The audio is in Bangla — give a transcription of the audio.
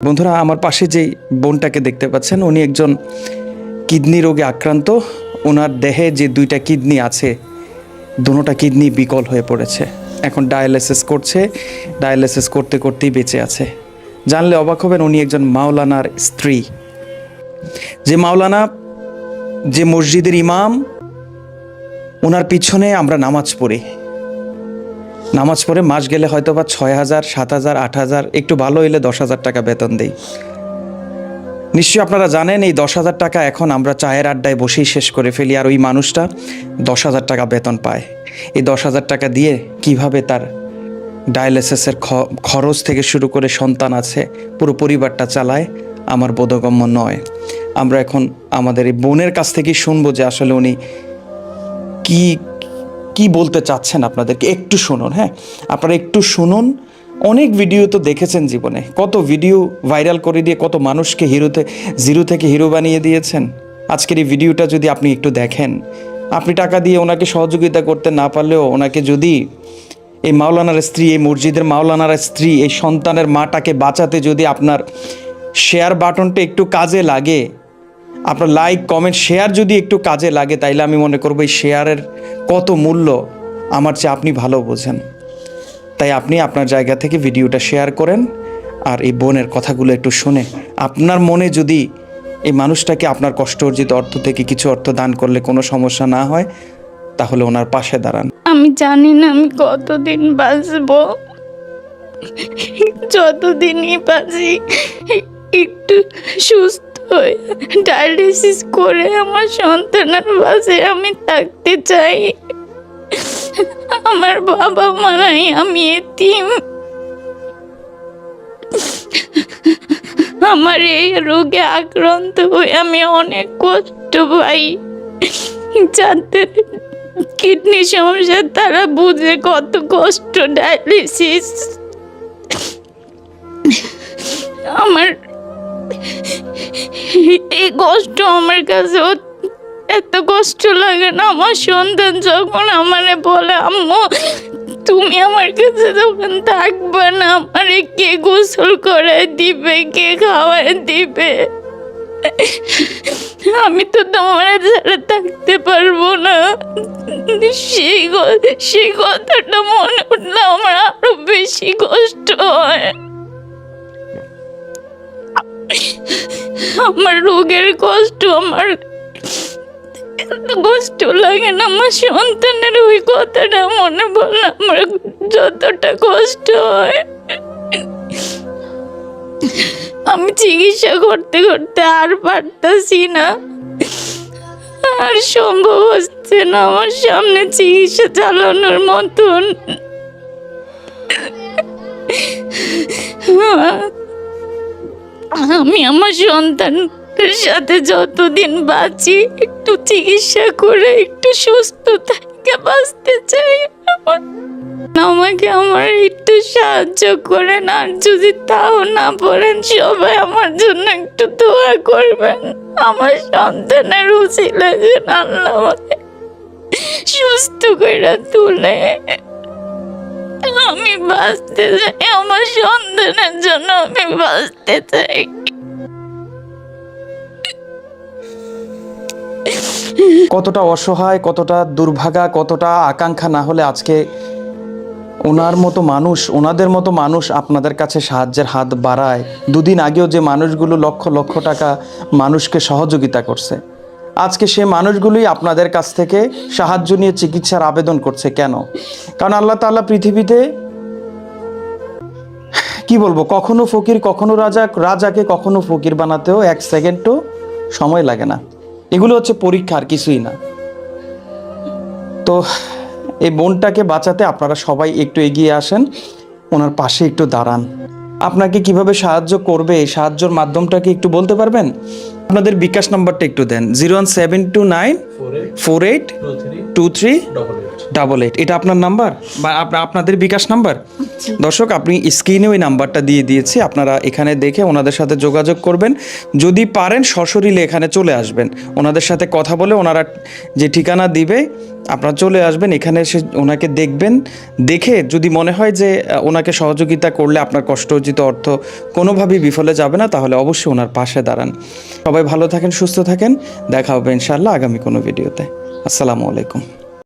বন্ধুরা, আমার পাশে যে বোনটাকে দেখতে পাচ্ছেন, উনি একজন কিডনি রোগে আক্রান্ত। ওনার দেহে যে দুইটা কিডনি আছে, দুটোটা কিডনি বিকল হয়ে পড়েছে। এখন ডায়ালিসিস করছে, ডায়ালিসিস করতে করতেই বেঁচে আছে। জানলে অবাক হবেন, উনি একজন মাওলানার স্ত্রী। যে মাওলানা, যে মসজিদের ইমাম, ওনার পিছনে আমরা নামাজ পড়ি। নামাজ পড়ে মাস গেলে হয়তো বা 6,000, 7,000, 8,000, একটু ভালো হইলে 10,000 টাকা বেতন দেই। নিশ্চয়ই আপনারা জানেন এই 10,000 টাকা এখন আমরা চায়ের আড্ডায় বসেই শেষ করে ফেলি, আর ওই মানুষটা 10,000 টাকা বেতন পায়। এই 10,000 টাকা দিয়ে কিভাবে তার ডায়ালিসিসের খরচ থেকে শুরু করে সন্তান আছে, পুরো পরিবারটা চালায়, আমার বোধগম্য নয়। আমরা এখন আমাদের এই বোনের কাছ থেকেই শুনবো যে আসলে উনি কি বলতে চাচ্ছেন আপনাদেরকে। একটু শুনুন। হ্যাঁ, আপনারা একটু শুনুন। অনেক ভিডিও তো দেখেছেন জীবনে, কত ভিডিও ভাইরাল করে দিয়ে কত মানুষকে জিরো থেকে হিরো বানিয়ে দিয়েছেন। আজকের এই ভিডিওটা যদি আপনি একটু দেখেন, আপনি টাকা দিয়ে ওনাকে সহযোগিতা করতে না পারলেও ওনাকে যদি এই মাওলানার স্ত্রী, এই মসজিদের মাওলানার স্ত্রী, এই সন্তানের মাটাকে বাঁচাতে যদি আপনার শেয়ার বাটনটা একটু কাজে লাগে, আপনার লাইক, কমেন্ট, শেয়ার যদি একটু কাজে লাগে, তাইলে আমি মনে করবো এই শেয়ারের কত মূল্য আমার চেয়ে আপনি ভালো বোঝেন। তাই আপনি আপনার জায়গা থেকে ভিডিওটা শেয়ার করেন, আর এই বোনের কথাগুলো একটু শুনে আপনার মনে যদি এই মানুষটাকে আপনার কষ্ট অর্জিত অর্থ থেকে কিছু অর্থ দান করলে কোনো সমস্যা না হয়, তাহলে ওনার পাশে দাঁড়ান। আমি জানি না আমি কতদিন বাঁচবো, যতদিনই বাঁচি একটু সুস্থ হয়ে ডায়ালিসিস করে আমার সন্তানের পাশে আমি থাকতে চাই। আমার বাবা মা নাই, আমি এতিম। আমার এই রোগে আক্রান্ত হয়ে আমি অনেক কষ্ট পাই। যাদের কিডনি সমস্যা তারা বুঝে কত কষ্ট ডায়ালিসিস। আমার এই কষ্ট আমার কাছে এত কষ্ট লাগে না। আমার সন্তান যখন আমারে বলে, আম্মু তুমি আমার কাছে যখন থাকবে না, আমারে কে গোসল করে দিবে, কে খাওয়াই দিবে, আমি তো তোমার ছাড়া থাকতে পারবো না। সেই কথাটা মনে উঠলে আমার আরো বেশি কষ্ট হয়। আমার রোগের কষ্ট আমার এত কষ্ট লাগে না। আমার সন্তানের ওই কথাটা মনে পড়লে আমার যতটা কষ্ট হয়। আমি চিকিৎসা করতে করতে আর পারতাছি না, আর সম্ভব হচ্ছে না আমার সামনে চিকিৎসা চালানোর মতন। আমি আমার সন্তানের সাথে যতদিন বাঁচি একটু চিকিৎসা করে একটু সুস্থ থেকে বাঁচতে চাই। আমাকে আমার একটু সাহায্য করেন, আর যদি তাও না পারেন সবাই আমার জন্য একটু দোয়া করবেন। আমার সন্তানের উছিলা যেন আল্লাহ আমাকে সুস্থ করে তুলে আমি বাঁচতে চাই। আমার সন্তানের জন্য আমি বাঁচতে চাই। কতটা অসহায়, কতটা দুর্ভাগা, কতটা আকাঙ্ক্ষা না হলে আজকে ওনাদের মতো মানুষ আপনাদের কাছে সাহায্যের হাত বাড়ায়। দুদিন আগেও যে মানুষগুলো লক্ষ লক্ষ টাকা মানুষকে সহযোগিতা করছে, আজকে সে মানুষগুলোই আপনাদের কাছ থেকে সাহায্য নিয়ে চিকিৎসার আবেদন করছে। কেন? কারণ আল্লাহ তাআলা পৃথিবীতে কি বলবো, কখনো ফকির কখনো রাজাকে কখনো ফকির বানাতেও 1 সেকেন্ডও সময় লাগে না। এগুলো হচ্ছে পরীক্ষা, আর কিছুই না। তো এই বোনটাকে বাঁচাতে আপনারা সবাই একটু এগিয়ে আসেন, ওনার পাশে একটু দাঁড়ান। আপনাকে কিভাবে সাহায্য করবে, এই সাহায্যের মাধ্যমটাকে একটু বলতে পারবেন? আপনাদের বিকাশ নাম্বারটা একটু দেন, 01729 482388। এটা আপনার নাম্বার বা আপনাদের বিকাশ নাম্বার? দর্শক, আপনি স্ক্রিনে ওই নাম্বারটা দিয়ে দিয়েছি, আপনারা এখানে দেখে ওনাদের সাথে যোগাযোগ করবেন। যদি পারেন সশরীরে এখানে চলে আসবেন, ওনাদের সাথে কথা বলে ওনারা যে ঠিকানা দিবে আপনারা চলে আসবেন, এখানে এসে ওনাকে দেখবেন। দেখে যদি মনে হয় যে ওনাকে সহযোগিতা করলে আপনার কষ্ট অর্জিত অর্থ কোনোভাবেই বিফলে যাবে না, তাহলে অবশ্যই ওনার পাশে দাঁড়ান। সবাই ভালো থাকেন, সুস্থ থাকেন, দেখা হবে ইনশাআল্লাহ আগামী কোনো ভিডিওতে। আসসালামু আলাইকুম।